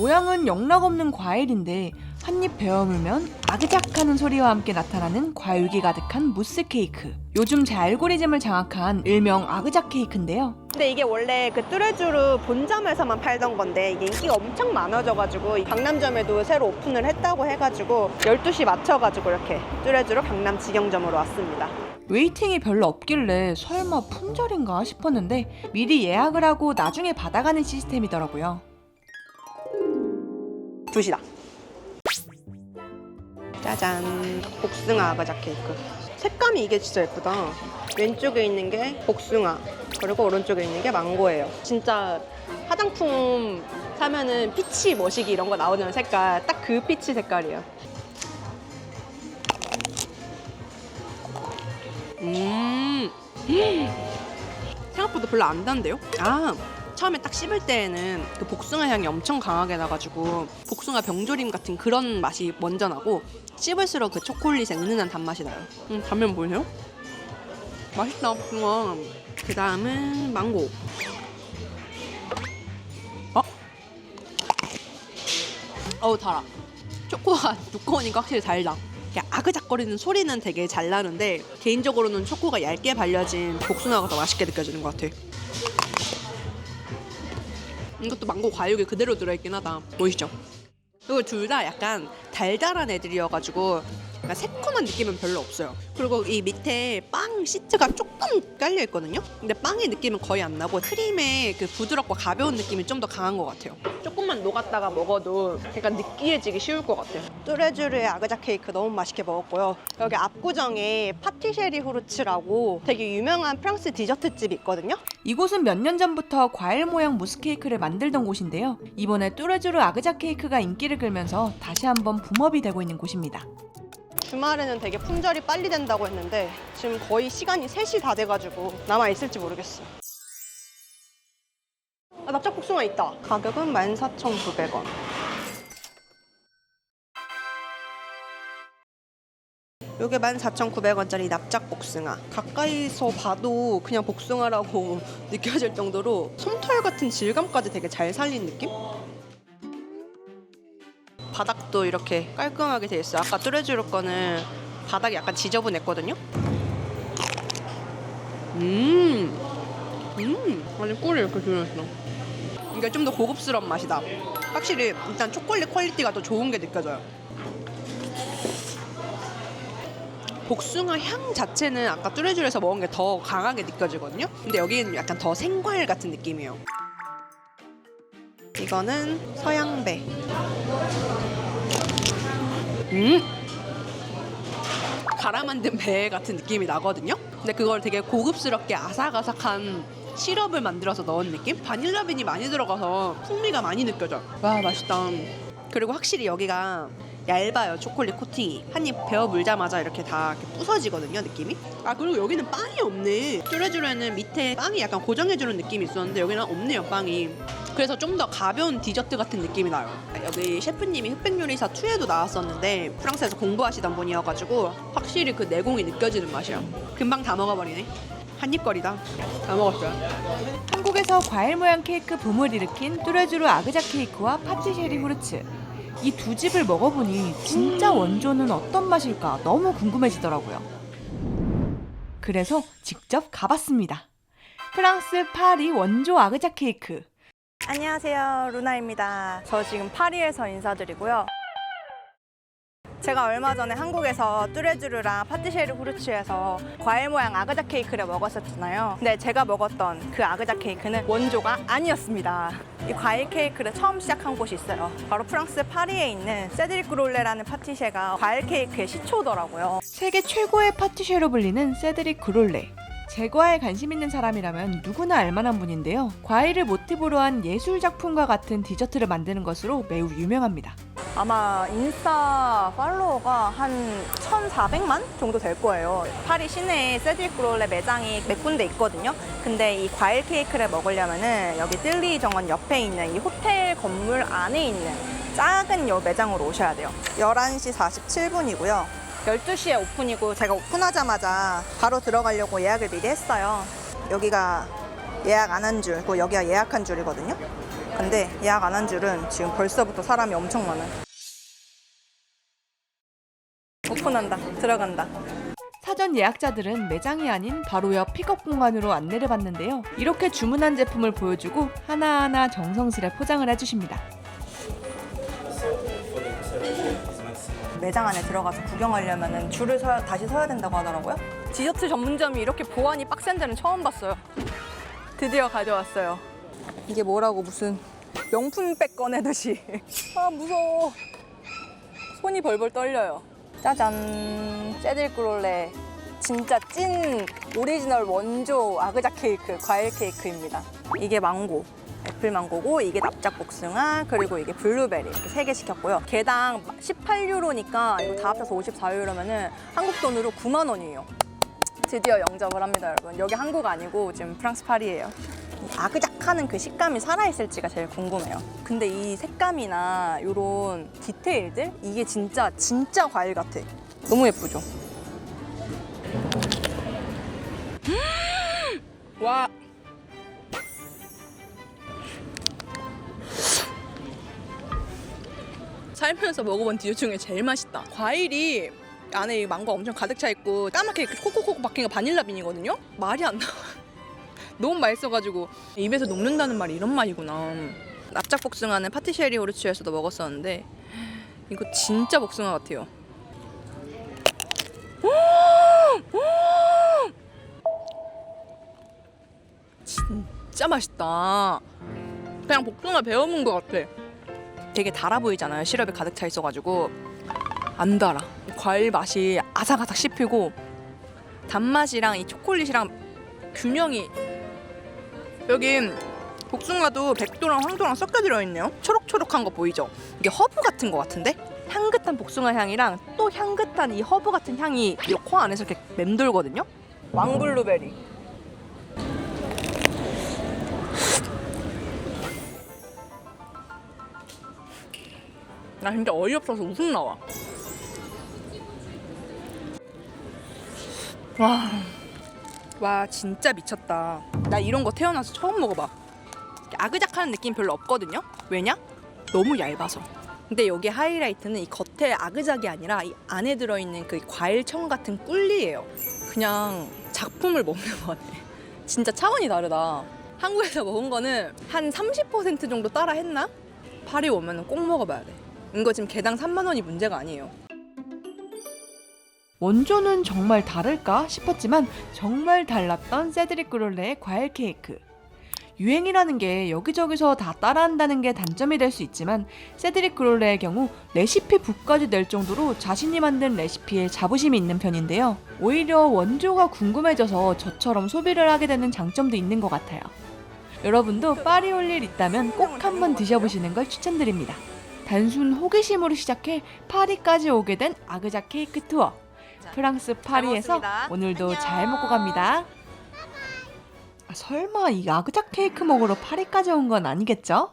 모양은 영락없는 과일인데 한입 베어물면 아그작하는 소리와 함께 나타나는 과육이 가득한 무스 케이크. 요즘 제 알고리즘을 장악한 일명 아그작 케이크인데요. 근데 이게 원래 그 뚜레쥬르 본점에서만 팔던 건데 이게 인기가 엄청 많아져가지고 강남점에도 새로 오픈을 했다고 해가지고 12시 맞춰가지고 이렇게 뚜레쥬르 강남 직영점으로 왔습니다. 웨이팅이 별로 없길래 설마 품절인가 싶었는데 미리 예약을 하고 나중에 받아가는 시스템이더라고요. 2시다. 짜잔, 복숭아 아그작 케이크. 색감이 이게 진짜 예쁘다. 왼쪽에 있는 게 복숭아, 그리고 오른쪽에 있는 게 망고예요. 진짜 화장품 사면은 피치 머시기 이런 거 나오는 색깔, 딱 그 피치 색깔이에요. 생각보다 별로 안 단데요? 처음에 딱 씹을 때에는 그 복숭아 향이 엄청 강하게 나가지고 복숭아 병조림 같은 그런 맛이 먼저 나고 씹을수록 그 초콜릿의 은은한 단맛이 나요. 단면 보이세요? 맛있다, 복숭아. 그 다음은 망고. 어우, 달아. 초코가 두꺼우니까 확실히 달다. 아그작거리는 소리는 되게 잘 나는데 개인적으로는 초코가 얇게 발려진 복숭아가 더 맛있게 느껴지는 것 같아. 이것도 망고 과육이 그대로 들어있긴 하다. 보이시죠? 그리고 둘 다 약간 달달한 애들이어가지고 약간 새콤한 느낌은 별로 없어요. 그리고 이 밑에 빵 시트가 조금 깔려있거든요. 근데 빵의 느낌은 거의 안 나고 크림의 그 부드럽고 가벼운 느낌이 좀 더 강한 것 같아요. 조금만 녹았다가 먹어도 약간 느끼해지기 쉬울 것 같아요. 뚜레쥬르의 아그작 케이크 너무 맛있게 먹었고요. 여기 압구정에 파티쉐리 후르츠라고 되게 유명한 프랑스 디저트 집이 있거든요. 이곳은 몇 년 전부터 과일 모양 무스 케이크를 만들던 곳인데요. 이번에 뚜레쥬르 아그작 케이크가 인기를 끌면서 다시 한번 붐업이 되고 있는 곳입니다. 주말에는 되게 품절이 빨리 된다고 했는데 지금 거의 시간이 3시 다 돼가지고 남아있을지 모르겠어요. 납작복숭아 있다. 가격은 14,900원. 요게 14,900원짜리 납작복숭아. 가까이서 봐도 그냥 복숭아라고 느껴질 정도로 솜털 같은 질감까지 되게 잘 살린 느낌? 바닥도 이렇게 깔끔하게 돼 있어요. 아까 뚜레쥬르 거는 바닥이 약간 지저분했거든요. 아니 꿀이 이렇게 들어있어. 이게 좀 더 고급스러운 맛이다. 확실히 일단 초콜릿 퀄리티가 더 좋은 게 느껴져요. 복숭아 향 자체는 아까 뚜레쥬르에서 먹은 게 더 강하게 느껴지거든요. 근데 여기는 약간 더 생과일 같은 느낌이에요. 이거는 서양배. 갈아 만든 배 같은 느낌이 나거든요. 근데 그걸 되게 고급스럽게 아삭아삭한 시럽을 만들어서 넣은 느낌? 바닐라빈이 많이 들어가서 풍미가 많이 느껴져. 와, 맛있다. 그리고 확실히 여기가 얇아요, 초콜릿 코팅이. 한입 베어 물자마자 이렇게 다 이렇게 부서지거든요, 느낌이. 그리고 여기는 빵이 없네. 뚜레쥬르에는 밑에 빵이 약간 고정해주는 느낌이 있었는데 여기는 없네요, 빵이. 그래서 좀 더 가벼운 디저트 같은 느낌이 나요. 여기 셰프님이 흑백요리사 2에도 나왔었는데 프랑스에서 공부하시던 분이어가지고 확실히 그 내공이 느껴지는 맛이야. 금방 다 먹어버리네. 한입거리다. 다 먹었어요. 한국에서 과일 모양 케이크 붐을 일으킨 뚜레쥬르 아그작 케이크와 파티쉐리 후르츠. 이 두 집을 먹어보니 진짜 원조는 어떤 맛일까 너무 궁금해지더라고요. 그래서 직접 가봤습니다. 프랑스 파리 원조 아그작 케이크. 안녕하세요, 루나입니다. 저 지금 파리에서 인사드리고요. 제가 얼마 전에 한국에서 뚜레쥬르랑 파티쉐리 후르츠에서 과일 모양 아그작 케이크를 먹었었잖아요. 근데 제가 먹었던 그 아그작 케이크는 원조가 아니었습니다. 이 과일 케이크를 처음 시작한 곳이 있어요. 바로 프랑스 파리에 있는 세드릭 그롤레라는 파티셰가 과일 케이크의 시초더라고요. 세계 최고의 파티쉐로 불리는 세드릭 그롤레. 제과에 관심 있는 사람이라면 누구나 알만한 분인데요. 과일을 모티브로 한 예술 작품과 같은 디저트를 만드는 것으로 매우 유명합니다. 아마 인스타 팔로워가 한 1,400만 정도 될 거예요. 파리 시내에 세드릭 그롤레 매장이 몇 군데 있거든요. 근데 이 과일 케이크를 먹으려면은 여기 뜰리 정원 옆에 있는 이 호텔 건물 안에 있는 작은 요 매장으로 오셔야 돼요. 11시 47분이고요. 12시에 오픈이고 제가 오픈하자마자 바로 들어가려고 예약을 미리 했어요. 여기가 예약 안 한 줄, 여기가 예약한 줄이거든요. 근데 예약 안 한 줄은 지금 벌써부터 사람이 엄청 많아요. 오픈한다. 들어간다. 사전 예약자들은 매장이 아닌 바로 옆 픽업 공간으로 안내를 받는데요. 이렇게 주문한 제품을 보여주고 하나하나 정성스레 포장을 해주십니다. 매장 안에 들어가서 구경하려면 줄을 다시 서야 된다고 하더라고요. 디저트 전문점이 이렇게 보안이 빡센 데는 처음 봤어요. 드디어 가져왔어요. 이게 뭐라고 무슨 명품백 꺼내듯이. 아 무서워. 손이 벌벌 떨려요. 짜잔. 세들 그롤레 진짜 찐 오리지널 원조 아그작 케이크, 과일 케이크입니다. 이게 망고, 애플 망고고, 이게 납작 복숭아, 그리고 이게 블루베리 이렇게 3개 시켰고요. 개당 18유로니까 이거 다 합쳐서 54유로면은 한국 돈으로 9만 원이에요. 드디어 영접을 합니다, 여러분. 여기 한국 아니고 지금 프랑스 파리예요. 아그작하는 그 식감이 살아있을지가 제일 궁금해요. 근데 이 색감이나 이런 디테일들, 이게 진짜 과일 같아. 너무 예쁘죠? 와. 살면서 먹어본 디저트 중에 제일 맛있다. 과일이 안에 이 망고가 엄청 가득 차 있고 까맣게 콕콕콕 박힌 거 바닐라 빈이거든요? 말이 안 나와. 너무 맛있어가지고 입에서 녹는다는 말이 이런 맛이구나. 납작 복숭아는 파티쉐리 호르츠에서도 먹었었는데 이거 진짜 복숭아 같아요. 진짜 맛있다. 그냥 복숭아 베어 먹은 것 같아. 되게 달아 보이잖아요. 시럽이 가득 차 있어가지고 안 달아. 과일 맛이 아삭아삭 씹히고 단맛이랑 이 초콜릿이랑 균형이. 여기 복숭아도 백도랑 황도랑 섞여 들어있네요. 초록초록한 거 보이죠? 이게 허브 같은 거 같은데? 향긋한 복숭아 향이랑 또 향긋한 이 허브 같은 향이 이 코 안에서 이렇게 맴돌거든요? 왕블루베리. 나 진짜 어이없어서 웃음 나와. 와 진짜 미쳤다. 나 이런 거 태어나서 처음 먹어봐. 아그작하는 느낌 별로 없거든요. 왜냐? 너무 얇아서. 근데 여기 하이라이트는 이 겉에 아그작이 아니라 이 안에 들어있는 그 과일청 같은 꿀리예요. 그냥 작품을 먹는 것 같아. 진짜 차원이 다르다. 한국에서 먹은 거는 한 30% 정도 따라 했나? 파리 오면 꼭 먹어봐야 돼. 이거 지금 개당 3만 원이 문제가 아니에요. 원조는 정말 다를까 싶었지만 정말 달랐던 세드릭 그롤레의 과일 케이크. 유행이라는 게 여기저기서 다 따라한다는 게 단점이 될 수 있지만 세드릭 그롤레의 경우 레시피 북까지 낼 정도로 자신이 만든 레시피에 자부심이 있는 편인데요. 오히려 원조가 궁금해져서 저처럼 소비를 하게 되는 장점도 있는 것 같아요. 여러분도 파리 올 일 있다면 꼭 한번 드셔보시는 걸 추천드립니다. 단순 호기심으로 시작해 파리까지 오게 된 아그작 케이크 투어. 프랑스 파리에서 오늘도 안녕. 잘 먹고 갑니다. 설마 이 아그작 케이크 먹으러 파리까지 온 건 아니겠죠?